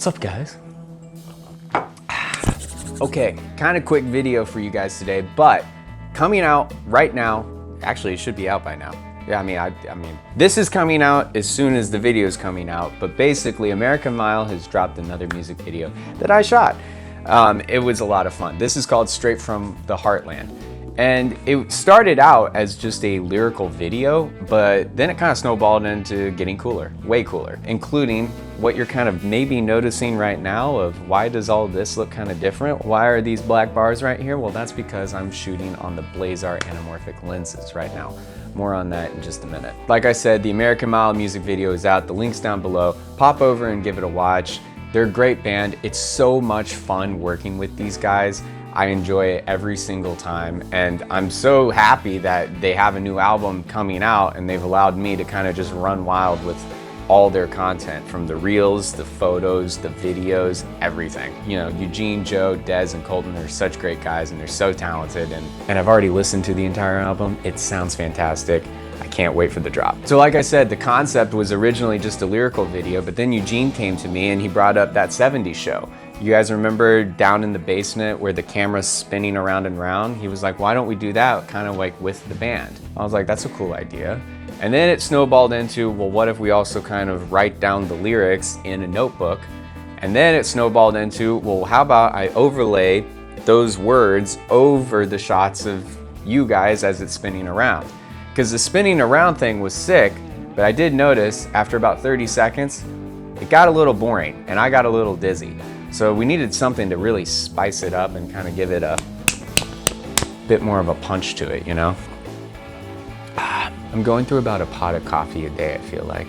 What's up, guys? Okay, kind of quick video for you guys today, but coming out right now, actually it should be out by now. Yeah, I mean, this is coming out as soon as the video is coming out, but basically American Mile has dropped another music video that I shot. It was a lot of fun. This is called Straight from the Heartland. And it started out as just a lyrical video, but then it kind of snowballed into getting cooler, way cooler, including what you're kind of maybe noticing right now of why does all this look kind of different? Why are these black bars right here? Well, that's because I'm shooting on the Blazar anamorphic lenses right now. More on that in just a minute. Like I said, the American Mile music video is out. The link's down below. Pop over and give it a watch. They're a great band. It's so much fun working with these guys. I enjoy it every single time, and I'm so happy that they have a new album coming out and they've allowed me to kind of just run wild with all their content, from the reels, the photos, the videos, everything. You know, Eugene, Joe, Dez, and Colton are such great guys and they're so talented, and I've already listened to the entire album. It sounds fantastic. I can't wait for the drop. So like I said, the concept was originally just a lyrical video, but then Eugene came to me and he brought up that 70s show. You guys remember down in the basement where the camera's spinning around and around? He was like, why don't we do that kind of like with the band? I was like, that's a cool idea. And then it snowballed into, well, what if we also kind of write down the lyrics in a notebook? And then it snowballed into, well, how about I overlay those words over the shots of you guys as it's spinning around? Because the spinning around thing was sick, but I did notice after about 30 seconds, it got a little boring and I got a little dizzy. So we needed something to really spice it up and kind of give it a bit more of a punch to it, you know? I'm going through about a pot of coffee a day, I feel like.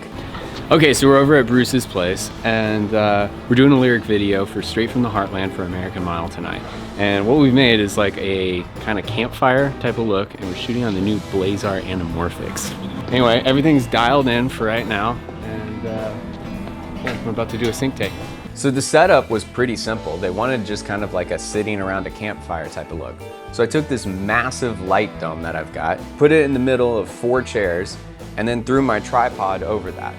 Okay, so we're over at Bruce's place, and we're doing a lyric video for Straight from the Heartland for American Mile tonight. And what we've made is like a kind of campfire type of look, and we're shooting on the new Blazar anamorphics. Anyway, everything's dialed in for right now, and yeah, I'm about to do a sync take. So the setup was pretty simple. They wanted just kind of like a sitting around a campfire type of look. So I took this massive light dome that I've got, put it in the middle of 4 chairs, and then threw my tripod over that.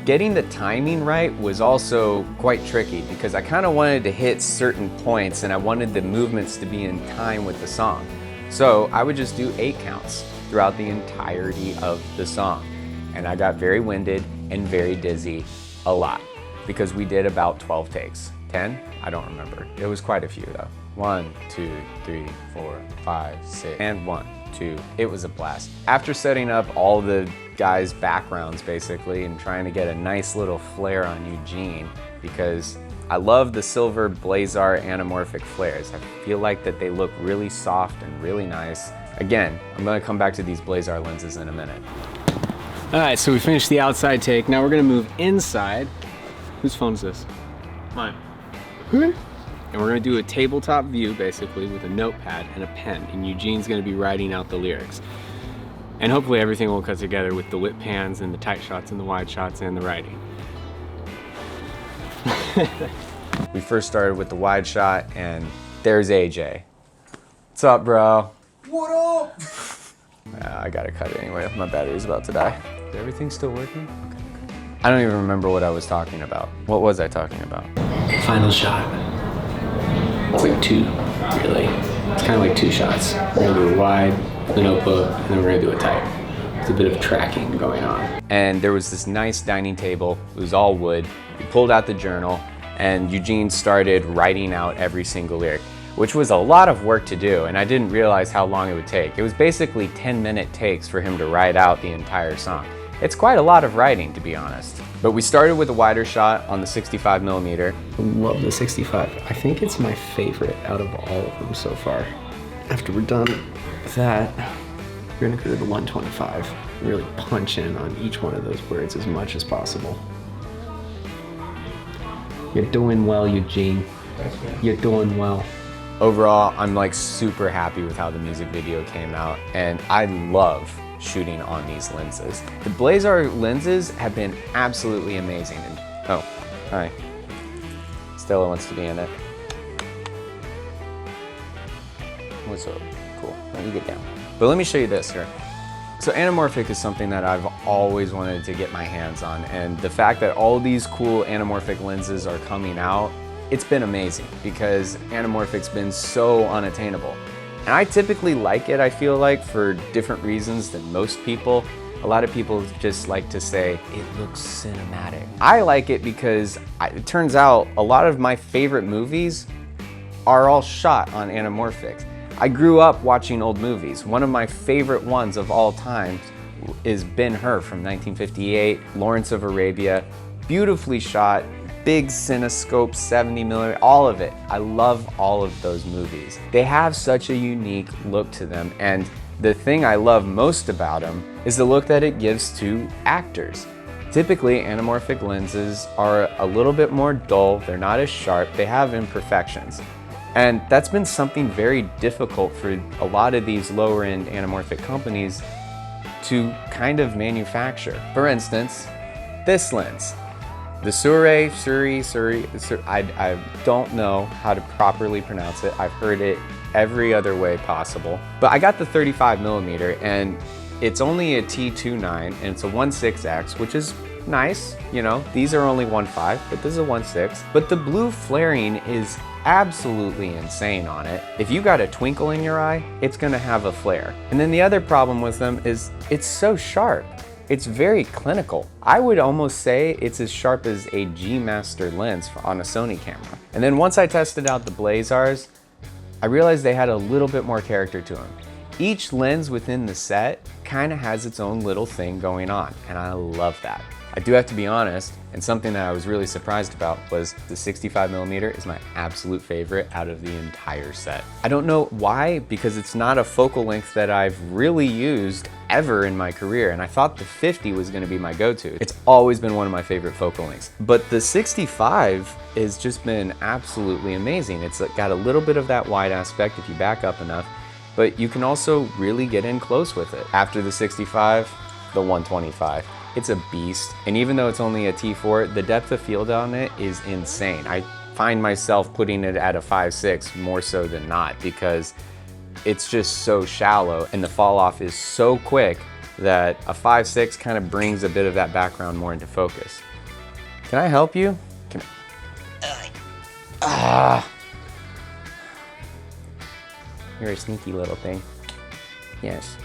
Getting the timing right was also quite tricky because I kind of wanted to hit certain points and I wanted the movements to be in time with the song. So I would just do 8 counts throughout the entirety of the song. And I got very winded and very dizzy a lot, because we did about 12 takes. 10? I don't remember. It was quite a few though. 1, 2, 3, 4, 5, 6, and 1, 2. It was a blast. After setting up all the guys' backgrounds basically and trying to get a nice little flare on Eugene, because I love the silver Blazar anamorphic flares. I feel like that they look really soft and really nice. Again, I'm gonna come back to these Blazar lenses in a minute. All right, so we finished the outside take. Now we're gonna move inside. Whose phone is this? Mine. And we're gonna do a tabletop view basically with a notepad and a pen, and Eugene's gonna be writing out the lyrics. And hopefully everything will cut together with the whip pans and the tight shots and the wide shots and the writing. We first started with the wide shot, and there's AJ. What's up, bro? What up? I gotta cut it anyway, my battery's about to die. Is everything still working? Okay. I don't even remember what I was talking about. What was I talking about? Final shot. It's like 2, really. It's kind of like 2 shots. We're gonna do a wide, the notebook, and then we're gonna do a tight. There's a bit of tracking going on. And there was this nice dining table. It was all wood. We pulled out the journal, and Eugene started writing out every single lyric, which was a lot of work to do, and I didn't realize how long it would take. It was basically 10-minute takes for him to write out the entire song. It's quite a lot of writing, to be honest. But we started with a wider shot on the 65mm. I love the 65. I think it's my favorite out of all of them so far. After we're done with that, we're gonna go to the 125. Really punch in on each one of those words as much as possible. You're doing well, Eugene. You're doing well. Overall, I'm like super happy with how the music video came out, and I love shooting on these lenses. The Blazar lenses have been absolutely amazing. And, oh, hi. Stella wants to be in it. What's up? Cool. Let me get down. But let me show you this here. So anamorphic is something that I've always wanted to get my hands on, and the fact that all these cool anamorphic lenses are coming out, it's been amazing because anamorphic's been so unattainable. And I typically like it, I feel like, for different reasons than most people. A lot of people just like to say, it looks cinematic. I like it because it turns out a lot of my favorite movies are all shot on anamorphics. I grew up watching old movies. One of my favorite ones of all time is Ben-Hur from 1958, Lawrence of Arabia. Beautifully shot, big cinescope, 70mm, all of it. I love all of those movies. They have such a unique look to them, and the thing I love most about them is the look that it gives to actors. Typically, anamorphic lenses are a little bit more dull, they're not as sharp, they have imperfections. And that's been something very difficult for a lot of these lower-end anamorphic companies to kind of manufacture. For instance, this lens. The Suri, I don't know how to properly pronounce it. I've heard it every other way possible. But I got the 35mm, and it's only a T29, and it's a 1.6x, which is nice. You know, these are only 1.5, but this is a 1.6. But the blue flaring is absolutely insane on it. If you got a twinkle in your eye, it's gonna have a flare. And then the other problem with them is it's so sharp. It's very clinical. I would almost say it's as sharp as a G Master lens on a Sony camera. And then once I tested out the Blazars, I realized they had a little bit more character to them. Each lens within the set kind of has its own little thing going on, and I love that. I do have to be honest, and something that I was really surprised about was the 65mm is my absolute favorite out of the entire set. I don't know why, because it's not a focal length that I've really used ever in my career, and I thought the 50 was gonna be my go-to. It's always been one of my favorite focal lengths, but the 65 has just been absolutely amazing. It's got a little bit of that wide aspect if you back up enough, but you can also really get in close with it. After the 65, the 125. It's a beast, and even though it's only a T4, the depth of field on it is insane. I find myself putting it at a 5.6 more so than not because it's just so shallow and the fall off is so quick that a 5.6 kind of brings a bit of that background more into focus. Can I help you? You're a sneaky little thing. Yes.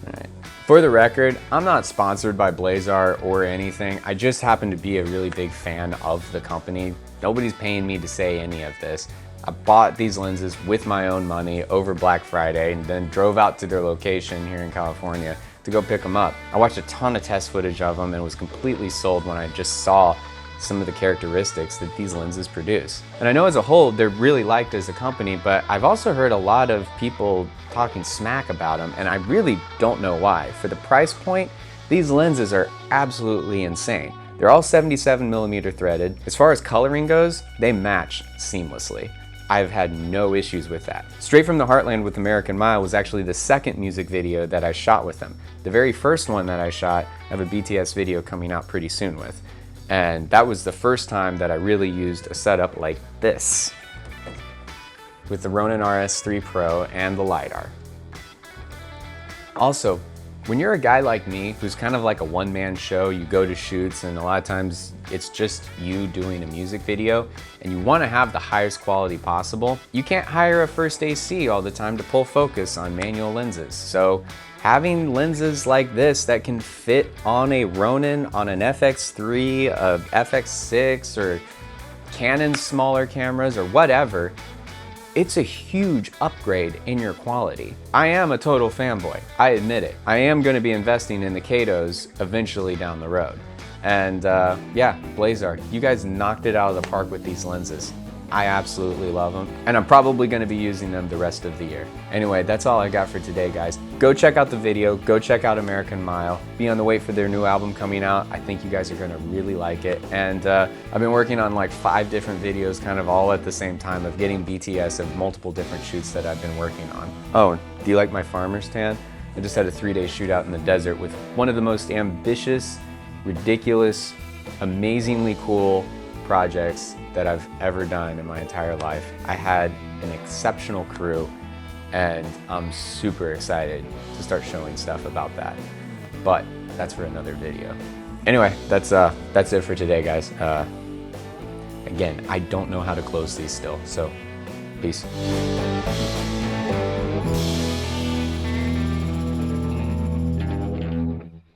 All right. For the record, I'm not sponsored by Blazar or anything. I just happen to be a really big fan of the company. Nobody's paying me to say any of this. I bought these lenses with my own money over Black Friday and then drove out to their location here in California to go pick them up. I watched a ton of test footage of them and was completely sold when I just saw some of the characteristics that these lenses produce. And I know as a whole, they're really liked as a company, but I've also heard a lot of people talking smack about them, and I really don't know why. For the price point, these lenses are absolutely insane. They're all 77mm threaded. As far as coloring goes, they match seamlessly. I've had no issues with that. Straight from the Heartland with American Mile was actually the second music video that I shot with them. The very first one that I shot, I have a BTS video coming out pretty soon with. And that was the first time that I really used a setup like this with the Ronin RS3 Pro and the LiDAR. Also, when you're a guy like me who's kind of like a one-man show, you go to shoots and a lot of times it's just you doing a music video and you want to have the highest quality possible, you can't hire a first AC all the time to pull focus on manual lenses. So having lenses like this that can fit on a Ronin, on an FX3, a FX6, or Canon's smaller cameras or whatever, it's a huge upgrade in your quality. I am a total fanboy, I admit it. I am gonna be investing in the Katos eventually down the road. And yeah, Blazar, you guys knocked it out of the park with these lenses. I absolutely love them, and I'm probably gonna be using them the rest of the year. Anyway, that's all I got for today, guys. Go check out the video, go check out American Mile, be on the wait for their new album coming out. I think you guys are gonna really like it. And I've been working on like 5 different videos kind of all at the same time of getting BTS of multiple different shoots that I've been working on. Oh, do you like my farmer's tan? I just had a 3-day shoot out in the desert with one of the most ambitious, ridiculous, amazingly cool projects that I've ever done in my entire life. I had an exceptional crew, and I'm super excited to start showing stuff about that. But that's for another video. Anyway, that's it for today, guys. Again, I don't know how to close these still, so peace.